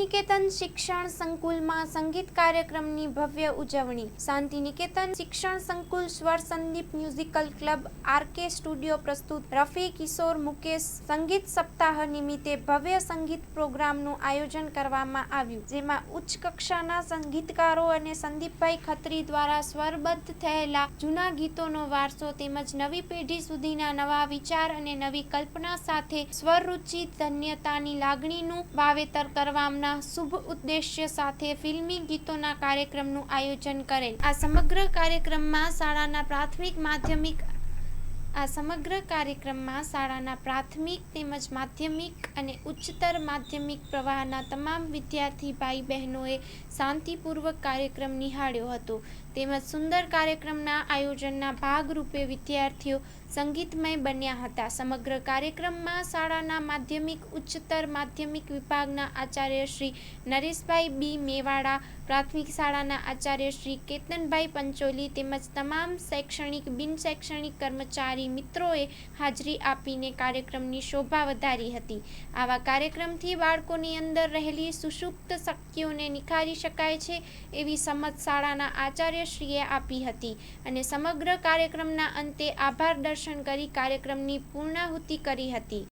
શાંતિનિકેતન શિક્ષણ સંકુલમાં સંગીત કાર્યક્રમની ભવ્ય ઉજવણી. શાંતિનિકેતન શિક્ષણ સંકુલ Swar Sandeep musical club RK studio પ્રસ્તુત રફી કિશોર મુકેશ સંગીત સપ્તાહ નિમિત્તે ભવ્ય સંગીત પ્રોગ્રામનું આયોજન કરવામાં આવ્યું, જેમાં ઉચ્ચ કક્ષાના સંગીતકારો અને સંદીપભાઈ ખત્રી દ્વારા સ્વરબદ્ધ થયેલા જૂના ગીતોનો વારસો તેમજ નવી પેઢી સુધીના નવા વિચાર અને નવી કલ્પના સાથે સ્વરરુચિ ધન્યતાની લાગણીનું વાવેતર કરવાના શુભ ઉદ્દેશ્ય સાથે ફિલ્મી ગીતોના કાર્યક્રમનું આયોજન કરેલ. આ સમગ્ર કાર્યક્રમમાં શાળાના પ્રાથમિક તેમજ માધ્યમિક અને ઉચ્ચતર માધ્યમિક પ્રવાહના તમામ વિદ્યાર્થી ભાઈ બહેનોએ શાંતિપૂર્વક કાર્યક્રમ નિહાળ્યો હતો, તેમજ સુંદર કાર્યક્રમના આયોજનના ભાગરૂપે વિદ્યાર્થીઓ સંગીતમય બન્યા હતા. સમગ્ર કાર્યક્રમમાં શાળાના માધ્યમિક ઉચ્ચતર માધ્યમિક વિભાગના આચાર્ય શ્રી નરેશભાઈ બી મેવાડા, પ્રાથમિક શાળાના આચાર્ય શ્રી કેતનભાઈ પંચોલી તેમજ તમામ શૈક્ષણિક બિન શૈક્ષણિક કર્મચારી મિત્રોએ હાજરી આપીને કાર્યક્રમની શોભા વધારી હતી. આવા કાર્યક્રમથી બાળકોની અંદર રહેલી સુષુપ્ત શક્તિઓને નિખારી શકાય છે એવી સમજ શાળાના આચાર્યશ્રીએ આપી હતી અને સમગ્ર કાર્યક્રમના અંતે આભાર દર્શન કરી કાર્યક્રમની પૂર્ણાહુતિ કરી હતી.